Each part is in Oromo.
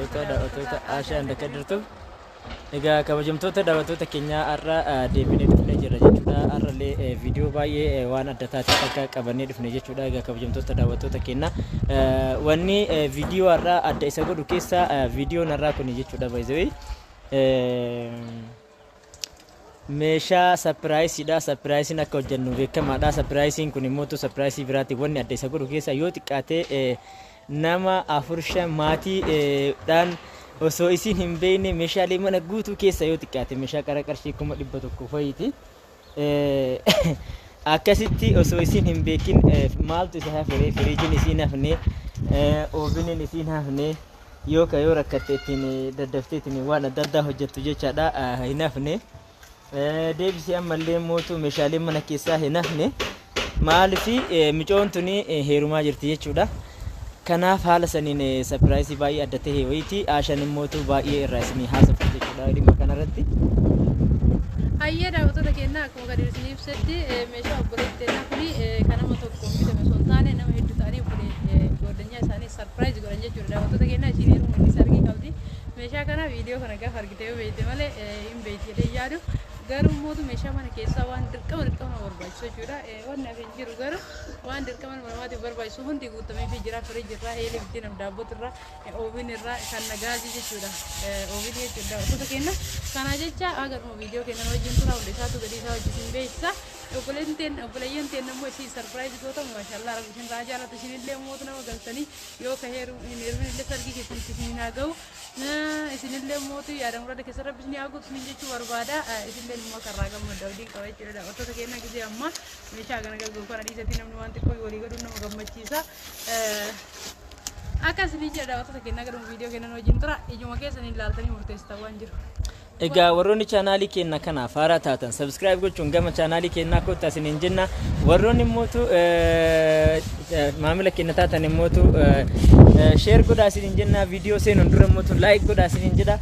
kabajamtoota daawwattoota Ashaa Handaka jirtu. Egaa kabajamtoota daawwattoota keenya har'a deebinee dhufnee jirra jechuudha. Har'allee viidiyoo baay'ee waan adda taatee akka qabannee dhufne jechuudha. Egaa kabajamtoota daawwattoota keenya wanni viidiyoo har'a adda isa godhu keessa viidiyoon har'aa kun jechuudha baay'ee meeshaa sapiraayisidha. Sapiraayisiin akka hojjennu beekamaadha. Sapiraayisiin kun immoo sapiraayisii biraati. Wanni adda isa godhu keessa yoo xiqqaate nama 4-5 maatii dhaan osoo isin hin beekne meeshaalee mana guutuu keessa yoo xiqqaate meeshaa qara qarshii 100 fayyiti. Akkasitti osoo isin hin beekin maaltu isa hafee firiijiin isin hafne ooviniin isin hafne yoo rakkatte ittiin daddaftee ittiin waan adda addaa hojjettu jechaadha hin hafne. Deebisee ammallee mootu meeshaalee mana keessaa hin hafne maaliif micoon tuni heerumaa jirti jechuudha. Kanaaf haala saniin sapiraayisii baay'ee adda ta'e wayiiti. Ashaan immootu baay'ee irraa isinii haasoftu jechuudha dhimma kanarratti. Hayyee daawwattoota keenya akkuma gadi isinii ibsetti meeshaa obboleettii kuni kan nama tokko bitame osoo hin taane nama hedduu ta'anii godhanyaa isaanii sapiraayizii godhan jechuudha. Daawwattoota keenya isin heeruma mul'isa argii qabdi. Meeshaa kana viidiyoo kana gaafa argitee yoo beekte malee hin beekti jedhee yaadu. Garuu mootu meeshaa mana keessaa waan dirqama barbaachisu jechuudha. Wanni hafe hin jiru garuu waan dirqama namaatiif barbaachisu hundi guutamee fi jira. Firiijii irraa, eelee bittiin daabboo irraa, oovin irraa kan nagaazii jechuudha. Oovin jechuudha daawwattoota keenya. Kana jecha agaruma viidiyoo keenya wajjin tura hundi isaatu gadi isaa hojjetin beeksisa. Obboleeyyan teen immoo isin sarpiraayizii gootamu maashaallah rabbi isin raa jaalatu isinillee mootu nama galtanii yoo ka heeruminillee sargii keessatti isin haa ga'u. Isinillee mootu yaada murada keessa rabbi isin haa guutu jechuu barbaada. Isinillee immoo karraa gammadda waliin qaba jechuudha. Daawwattoota keenya gisee amma meeshaa kana galguu kana dhiisatti namni waan xiqqoo walii gadhuun nama gammachiisa. Akkasii jedha daawwattoota keenya gadhuun viidiyoo keenya wajjin tura ijuma keessanii ilaaltanii murteessitaa waan jiru. Egaa warroonni chaanaalii keenya kanaaf haaraa taatan subscribe gochuun gama chaanaalii keenyaa kottaa isiniin jenna. Warroonni immootu maamila keenya taatan immootu share godhaa isiniin jenna. Viidiyoo seenuun dura immootu like godhaa isiniin jedha.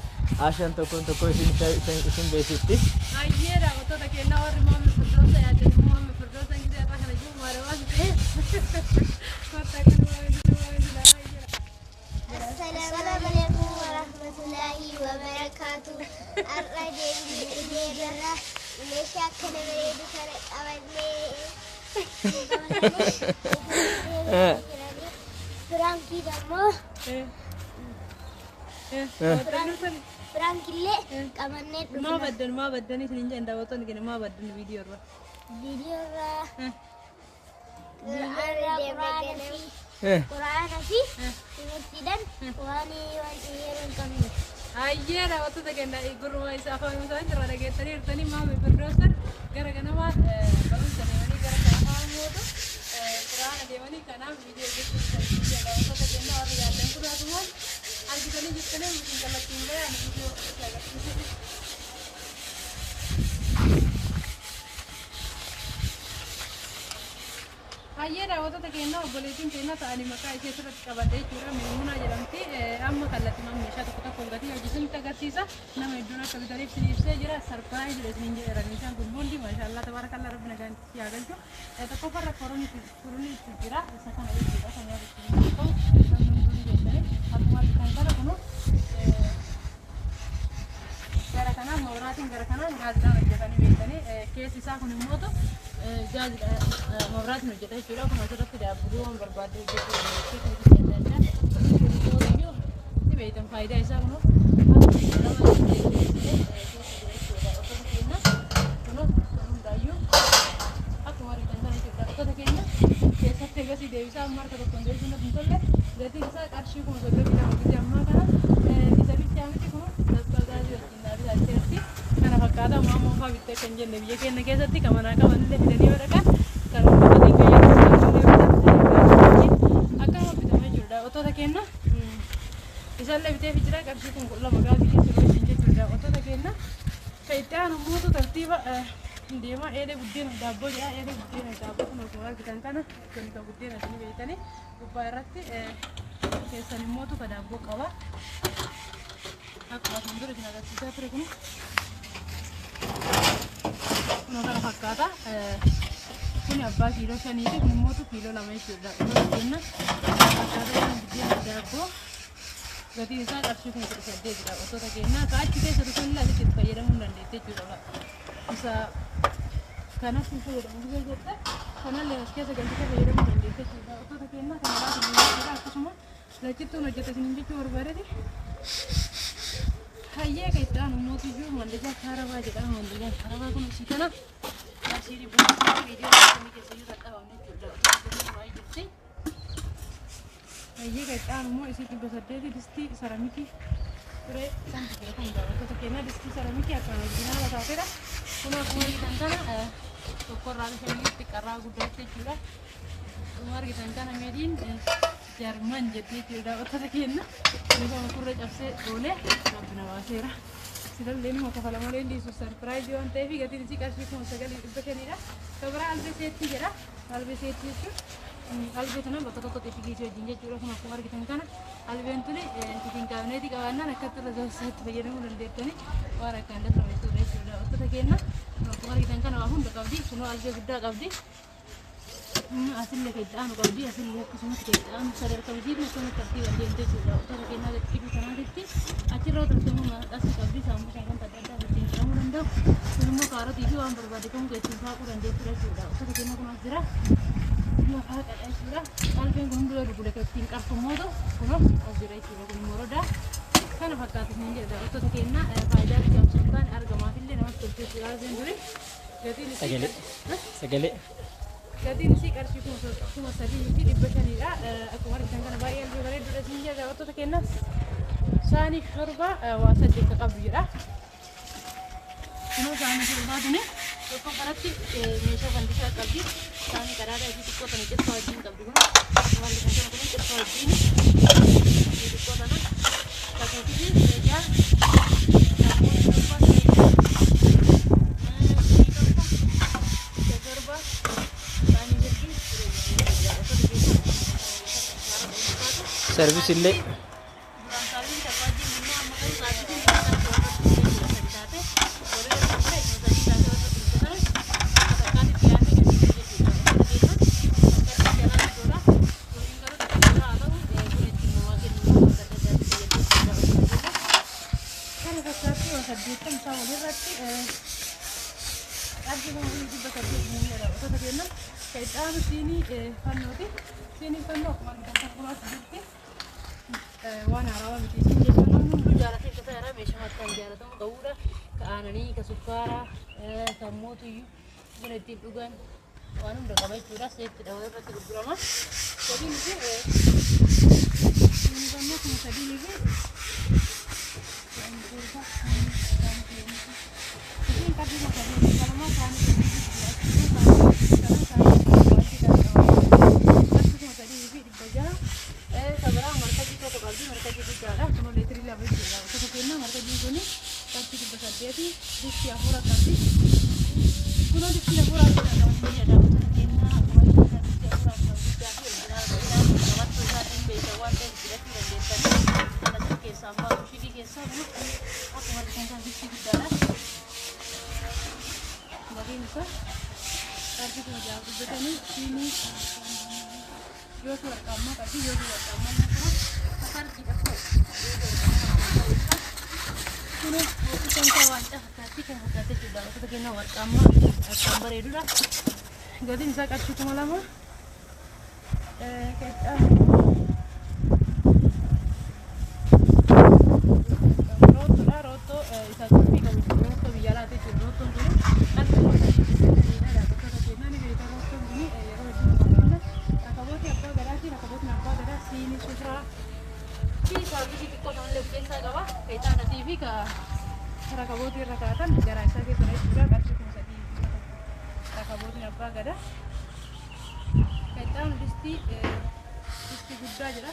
Ashaan tokko isin beeksisti. Hayyee daawwattoota keenya warri maamila firdoosa yaaddan immoo maamila firdoosa gisee irraa kana jiru maal waan ta'eef kottaa Assalamu alaikum warahmatullahi wabarakatuh. Meeshaa akkana bareedu kana qabannee Firankii dammoo Firankillee qabannee dhufna. maa baddanii isiniin jedhan daawwattoonni keenya maa baddan viidiyoo irraa? Viidiyoo irraa Quraana fi timirtiidhaan waan yeroo hin qabne. Hayyee daawwattoota keenya gurruma isaa afaan isaanii irraa dhageessanii jirtanii maamila firdoosa gara ganamaa barumsa deemanii gara afaan mootu Quraana deemanii kanaaf viidiyoo hojjechuun daawwattoota keenya warri yaaddan kudhaatumoo argitanii jirtanii isin kallattiin bayan viidiyoo agarsiisu. Hayyee daawwattoota keenya obboleettiin keenya ta'anii maqaa ishee sirriitti qabadhee jechuudha. Meemunaa jedhamti. Amma kallattii meeshaa tokko gadi hojjetutti agarsiisa. Nama hedduun akka bitaniif isin ibsee jira. Sarpiraayiziidha isiniin jedhera. Meeshaan kun hundi maashaallah tabaarakallaa rabbi nagaan itti haa galchu. Tokkoffarra furuun itti jira. Isa kana jechuudha. Kan yaadu namni hunduu jettanii akkuma kan kana kunu gara kanaan mooraatiin gara kanaan gaazidhaan hojjetanii beektanii keessi isaa kun immoo mooraatiin hojjeta jechuudha. Kun asirratti daabboon waan barbaadde hojjetu beektan faayidaa isaa kun keessatti eegasii deebisaa marka tokkoon deebisuun hin tolle gatiin isaa qarshii kun soddoma lama gisee ammaa kana isa bichaa miti kun gaazii wajjin dhaabisaa jirti. Kana fakkaata maammoo fa'aa bittee kan jenne biyya keenya keessatti kamanaa qabanillee fidanii badhaqa kan uummatiin akkama bitame jechuudha. Daawwattoota keenya isallee bitee fi jira qarshii kun lama gaazii keessa wajjin jechuudha. Daawwattoota keenya faayidaan ummatu tartiiba deema eelee buddeena daabboo jedha. Eelee buddeena daabboo kun akkuma argitan kana kan buddeena isin beektanii gubbaa irratti keessan immootu ka daabboo qaba. Akkuma kun dura isin agarsiisaa ture kun kana fakkaata. Kun abbaa kiiloo 5 kun immootu kiiloo 2 jechuudha. Daawwattoota keenya akkaataa buddeena daabboo gatiin isaa qarshii 18 dha. Wantoota keenyaa ka achi keessa dhufan illee asitti fayyadamuu dandeetti jechuudha. Isa kanas hin fayyadamu jette kanallee as keessa galchitee fayyadamuu dandeetti jechuudha. Wantoota keenyaa kana laata akkasuma lachittuun hojjetan jechuu barbaadeeti. Hayyee keessaan mootiyyuu malleja karabaa jedhama. Malleja karabaa kun si kana asii dhibba viidiyoo akkasii keessa yoo ta'u jechuudha. Baay'ee jirti. Hayyee keessaan immoo isii dhibba 8 distii saramikii turee kan jedhamu wantoota keenya distii saramikii akka oriijinaala taateedha. Kun akkuma argitan kana tokkorraa shaniitti qarraa guddaatti jechuudha. Akkuma argitan kana meediin Jarman jettee jechuudha. Wantoota keenya nifa makurra cabsee oolee rabbina baaseera. Silallee nima kafala malee liisu sarpiraayizii waan ta'eef gatiin isii qarshii 9,500 dha. Kabira albeeseetti jedha. Albeeseetti jechuun albee kana bakka tokkotti itti geessee wajjin jechuudha. Kun akkuma argitan kana albeen tuni ittiin kaabineetii qabaannaan akkatti irra gahuusaatti fayyadamuu dandeettani waan akkaan dadhabeessudha jechuudha. Wantoota keenya akkuma argitan kana waa hunda qabdi. Kunoo albee guddaa qabdi. Asille keedhaan qabdi. Asille akkasumas keedhaan sadarkaa hojii akkuma tartiiba deemtee jechuudha. Wantoota keenya gadi kanaatti achirra otoomuu maqaas qabdi. Saamusaa kan adda addaa ittiin jedhamuu danda'u. Kun immoo kaarotii fi waan barbaade kan ittiin saaquu dandeessudha jechuudha. Wantoota keenya kun as jira. Lafaa qadhaa jechuudha. Albeen kun hunduu dugula ittiin qarfammoo ta'u kunoo as jira jechuudha. Kun immoo rodaa kana fakkaatu hin jedha. Wantoota keenya faayidaa ijaarsa hin taane argamaafillee namatti tolchee jechuudha. Albeen duri gatiin sagalee gatiin isii qarshii 3,500 dha. Akkuma argitan kana baay'ee albee bareedduudha siin jedha. Wantoota keenya saanii shorba waa 8 qabdu jedha. Kunoo saanii shorbaa tuni tokko kanatti meeshaa fandishaa qabdi. Saanii qadaada isii xiqqoo tana cirfaa wajjin qabdi. Kun akkuma argitan kana kun cirfaa wajjin xiqqoo tana akkasitti meeshaa service illee waan haarawaa miti isin jechuun hunduu jaalatee akka ta'eera meeshaa akkaan jaalatamu ta'uudha. Ka'aananii ka sukkaaraa kan mootiyyuu buna ittiin dhugan waan hunda qaba jechuudha. Seettidha irratti gurgurama. Gadiin isii fannoo 3,000 fi isin qarshii 3,000 kalamaa isaanii disti afura qabdi. Kunoo disti afura qabdi jedha. Keenyaa akkuma disti afura qabdi qabattu isaatiin beeka waan ta'eef fidachuu dandeessan. Kana keessaa ammaa shidii keessaa kun akkuma argitan disti guddaadha. Gadiin isaa qarshii kuma ja'a guddatanii siinii yoo warqaammaa qabdi yoo warqaammaa kana kafarjiidha. Kuno kan kawan dah hati kan hati sudah kita kena warqamma akan bareeduudha. Gatiin isaa qarshii 2,000 kita roto isa kopi kami roto biara tu roto tu kan ada kata kena ni kita roto ni rakabot apa garasi rakabot apa garasi ini susah. Bisa kita konon lebih sahaja kita nanti TV ke rakabooti irra kaatan gara isaa keessa jechuudha. Qarshii 3,000 rakabootiin abbaa gada. Qaxxaan distii guddaa jira.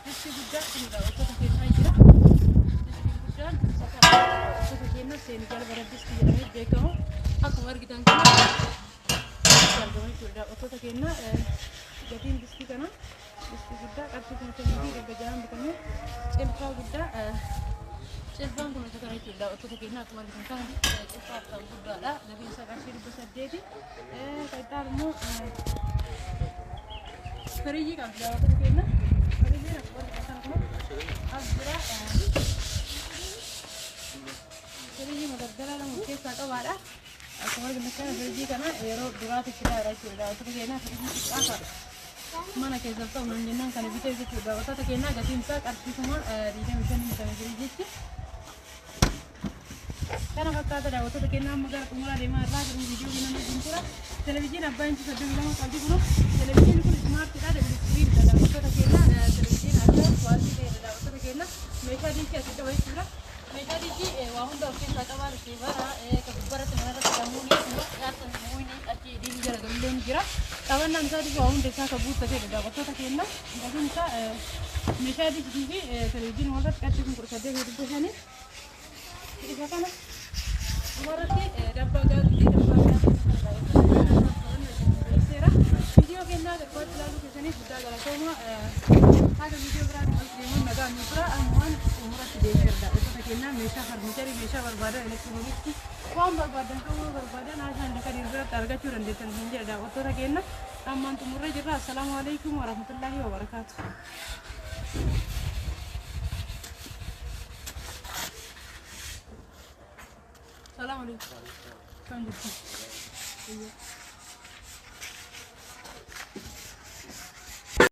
Distii guddaa kunidha wantoota keenyaa jira. Distii guddaan wantoota keenyaa Seenigaal bara distii jedhamee beekamu. Akkuma argitan kana argama jechuudha. Wantoota keenyaa gatiin distii kana distii guddaa qarshii 5,000 bitamee cilfaa guddaa cilfaan kun akka kana jechuudha. Wantoota keenyaa akkuma argitan kana cilfaa akkaan guddaadha. Gatiin isaa qarshii 800. Qaxxaan immoo firiijii qabdi wantoota keenyaa. Firiijiin akkuma argitan kana أبدرا فريجي مقدرة لما كيف ساقبارا أكمل بالنسبة فريجي كنا يرو درات كده رأيته ده وتبقى هنا فريجي آخر mana keessa ta'u nan jennaan kana bitee jechuudha gosoota kennaa gatiin isaa qarshii diidamii shanii kana jechuudha. Kana fakkaata daawwattoota kennaa amma gara xumuraa deemaa irraa jiru viidiyoo kana nuti jira. Televezyiin abbaa inchi 32 qabdi kun televezyiin kun smaartiidha dabalisiidha daawwattoota kennaa televezyiin akka kwaaltii ta'edha daawwattoota kennaa meeshaa diishii asii qaba jechuudha. Meeshaa diishii waa hunda of keessaa qaba risiivara kan gubbaratti manarratti dhamuuni nyaata muuyini achi diinii jala galillee ni jira. Tawannan isaa diishii waa hunda isaa kan guuttatedha daawwattoota kennaa gatiin isaa meeshaa diishii fi televezyiin walirratti qarshii kun 8,500 isa kana Marati dabbaa gaazii seera viidiyoo kennaa garbaachi ilaaluu keessaniif guddaa galatooma haga viidiyoo biraan deemuun nagaa nu bira ammaan umuratti deebiirra gosoota kennaa meeshaa farniicharii meeshaa barbaadan elektirooniksii waan barbaadan ta'uu barbaadan haasaan kan irratti argachuu dandeessan hin jedha daawwattoota kennaa ammaan xumurree jirra. Assalaamu alaikum warahmatullaahi wabarakaatu. Salam alaikum.